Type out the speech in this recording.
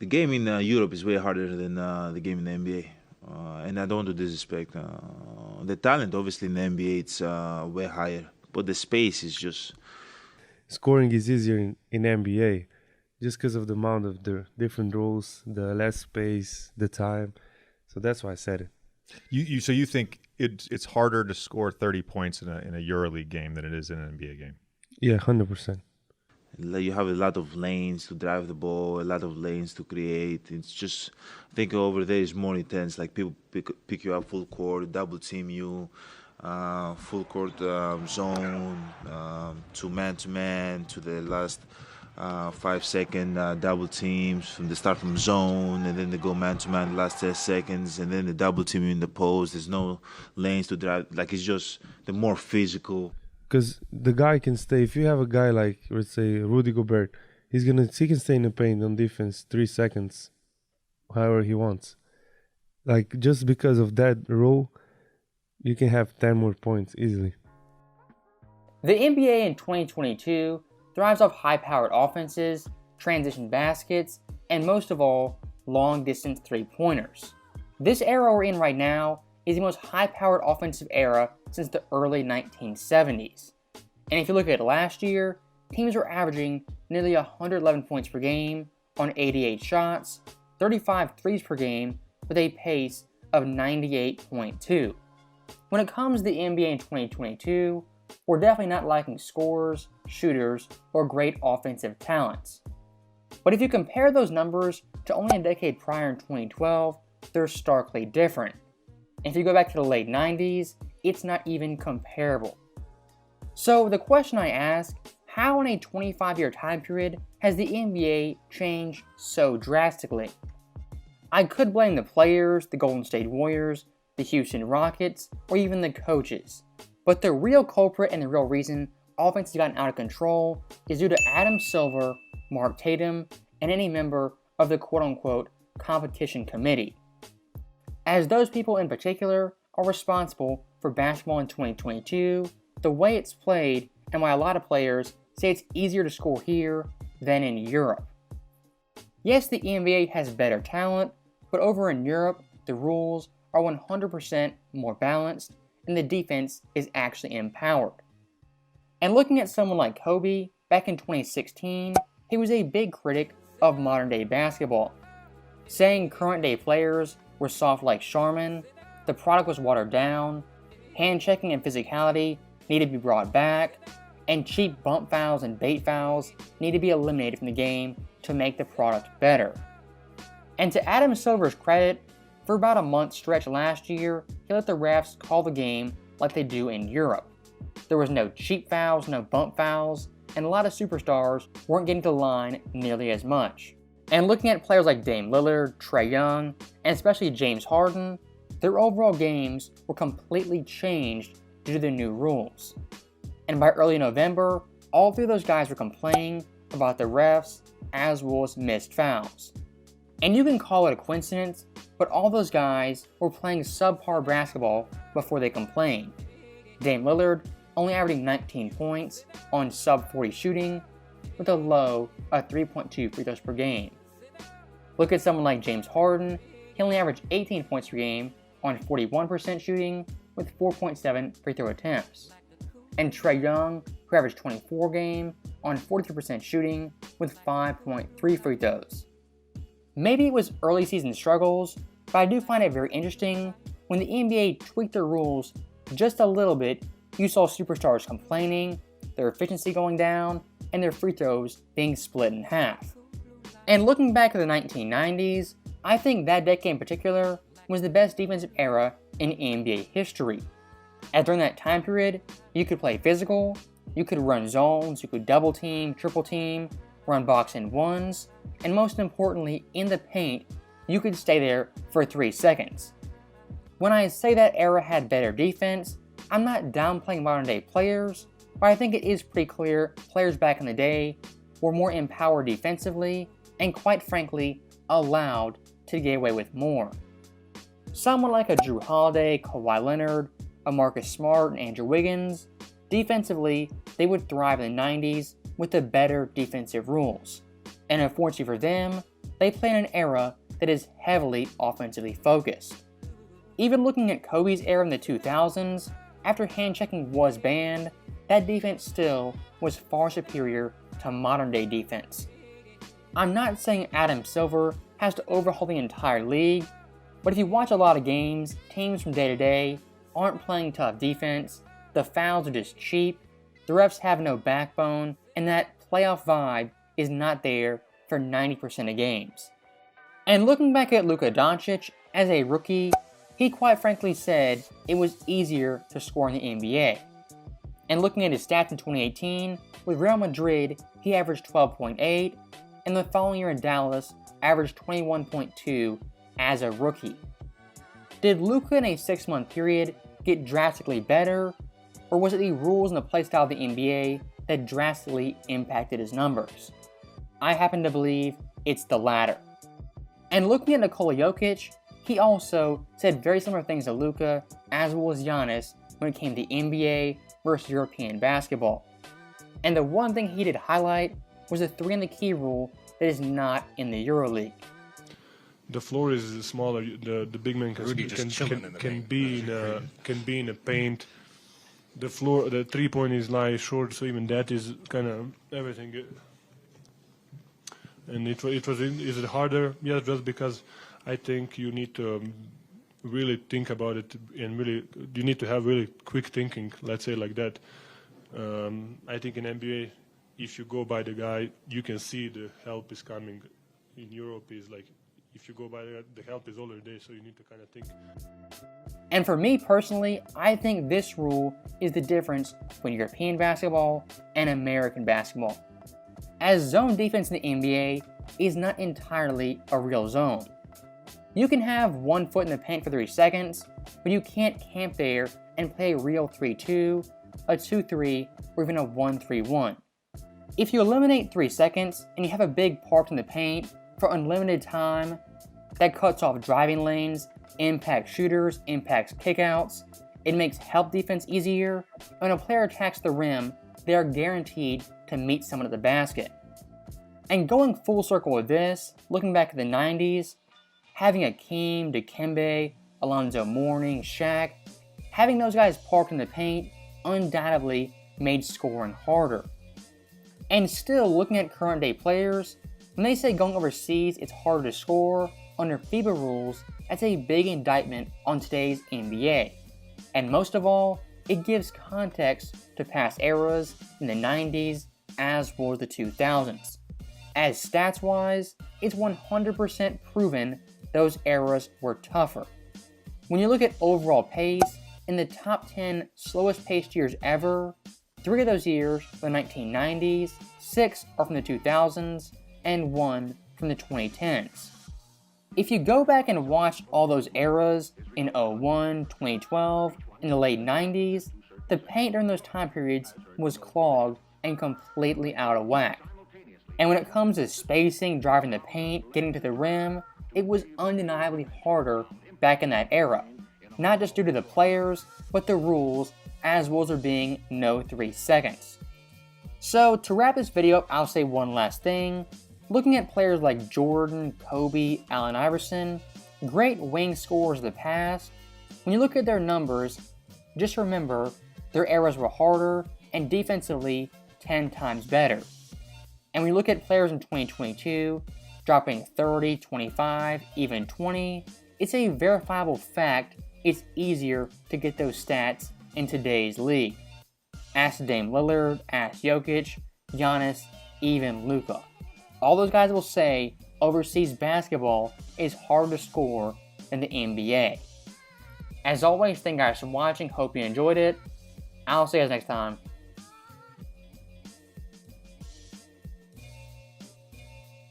The game in Europe is way harder than the game in the NBA. And I don't want to disrespect the talent. Obviously, in the NBA, it's way higher, but the space is just. Scoring is easier in NBA just because of the amount of the different rules, the less space, the time. So that's why I said it. You think it's harder to score 30 points in a EuroLeague game than it is in an NBA game? Yeah, 100%. Like, you have a lot of lanes to drive the ball, a lot of lanes to create. It's just, I think over there is more intense. Like people pick you up full court, double team you, full court zone, to man to the last 5 second double teams from the start from zone, and then they go man to man last 10 seconds, and then the double team in the post. There's no lanes to drive. Like, it's just the more physical. Because the guy can stay. If you have a guy like, let's say, Rudy Gobert, he can stay in the paint on defense 3 seconds, however he wants. Like, just because of that rule, you can have 10 more points easily. The NBA in 2022 thrives off high-powered offenses, transition baskets, and most of all, long-distance three-pointers. This era we're in right now is the most high-powered offensive era since the early 1970s. And if you look at last year, teams were averaging nearly 111 points per game on 88 shots, 35 threes per game, with a pace of 98.2. When it comes to the NBA in 2022, we're definitely not lacking scorers, shooters, or great offensive talents. But if you compare those numbers to only a decade prior in 2012, they're starkly different. If you go back to the late 90s, it's not even comparable. So the question I ask, how in a 25-year time period has the NBA changed so drastically? I could blame the players, the Golden State Warriors, the Houston Rockets, or even the coaches. But the real culprit and the real reason offense has gotten out of control is due to Adam Silver, Mark Tatum, and any member of the quote-unquote competition committee. As those people in particular are responsible for basketball in 2022, the way it's played, and why a lot of players say it's easier to score here than in Europe. Yes, the NBA has better talent, but over in Europe, the rules are 100% more balanced, and the defense is actually empowered. And looking at someone like Kobe, back in 2016, he was a big critic of modern day basketball, saying current day players were soft like Charmin, the product was watered down, hand checking and physicality needed to be brought back, and cheap bump fouls and bait fouls need to be eliminated from the game to make the product better. And to Adam Silver's credit, for about a month stretch last year, he let the refs call the game like they do in Europe. There was no cheap fouls, no bump fouls, and a lot of superstars weren't getting to the line nearly as much. And looking at players like Dame Lillard, Trae Young, and especially James Harden, their overall games were completely changed due to the new rules. And by early November, all three of those guys were complaining about the refs as well as missed fouls. And you can call it a coincidence, but all those guys were playing subpar basketball before they complained. Dame Lillard only averaging 19 points on sub-40 shooting with a low of 3.2 free throws per game. Look at someone like James Harden, he only averaged 18 points per game on 41% shooting with 4.7 free throw attempts. And Trae Young, who averaged 24 game on 43% shooting with 5.3 free throws. Maybe it was early season struggles, but I do find it very interesting when the NBA tweaked their rules just a little bit, you saw superstars complaining, their efficiency going down, and their free throws being split in half. And looking back at the 1990s, I think that decade in particular was the best defensive era in NBA history. As during that time period, you could play physical, you could run zones, you could double team, triple team, run box and ones, and most importantly, in the paint, you could stay there for 3 seconds. When I say that era had better defense, I'm not downplaying modern day players, but I think it is pretty clear players back in the day were more empowered defensively and quite frankly allowed to get away with more. Someone like a Drew Holiday, Kawhi Leonard, a Marcus Smart, and Andrew Wiggins, defensively they would thrive in the 90s with the better defensive rules. And unfortunately for them, they play in an era that is heavily offensively focused. Even looking at Kobe's era in the 2000s, after hand-checking was banned, that defense still was far superior to modern-day defense. I'm not saying Adam Silver has to overhaul the entire league, but if you watch a lot of games, teams from day to day aren't playing tough defense, the fouls are just cheap, the refs have no backbone, and that playoff vibe is not there for 90% of games. And looking back at Luka Doncic, as a rookie, he quite frankly said it was easier to score in the NBA. And looking at his stats in 2018, with Real Madrid, he averaged 12.8, and the following year in Dallas, averaged 21.2 as a rookie. Did Luka in a 6-month period get drastically better, or was it the rules and the playstyle of the NBA that drastically impacted his numbers? I happen to believe it's the latter. And looking at Nikola Jokic, he also said very similar things to Luka, as well as Giannis, when it came to NBA versus European basketball. And the one thing he did highlight was the 3 and the key rule that is not in the EuroLeague. The floor is smaller. The big man can be in a paint. The floor, the 3-point is lie short, so even that is kind of everything. And is it harder? Yes, just because I think you need to really think about it, and really you need to have really quick thinking. Let's say like that. I think in NBA, if you go by the guy, you can see the help is coming. In Europe, is like if you go by the help is already there, so you need to kind of think. And for me personally, I think this rule is the difference between European basketball and American basketball. As zone defense in the NBA is not entirely a real zone. You can have 1 foot in the paint for 3 seconds, but you can't camp there and play a real 3-2, a 2-3, or even a 1-3-1. If you eliminate 3 seconds and you have a big park in the paint for unlimited time, that cuts off driving lanes, impacts shooters, impacts kickouts, it makes help defense easier, and when a player attacks the rim, they are guaranteed to meet someone at the basket. And going full circle with this, looking back at the 90s, having Akeem, Dikembe, Alonzo Mourning, Shaq, having those guys parked in the paint undoubtedly made scoring harder. And still, looking at current day players, when they say going overseas it's harder to score, under FIBA rules, that's a big indictment on today's NBA. And most of all, it gives context to past eras in the 90s as well as the 2000s. As stats-wise, it's 100% proven those eras were tougher. When you look at overall pace, in the top 10 slowest paced years ever, 3 of those years were the 1990s, 6 are from the 2000s, and 1 from the 2010s. If you go back and watch all those eras in 01, 2012, in the late 90s, the paint during those time periods was clogged and completely out of whack. And when it comes to spacing, driving the paint, getting to the rim, it was undeniably harder back in that era. Not just due to the players, but the rules, as well as there being no 3 seconds. So to wrap this video up, I'll say one last thing. Looking at players like Jordan, Kobe, Allen Iverson, great wing scorers of the past, when you look at their numbers, just remember their eras were harder and defensively 10 times better. And when you look at players in 2022, dropping 30, 25, even 20, it's a verifiable fact it's easier to get those stats in today's league. Ask Dame Lillard, ask Jokic, Giannis, even Luka. All those guys will say overseas basketball is harder to score than the NBA. As always, thank you guys for watching. Hope you enjoyed it. I'll see you guys next time.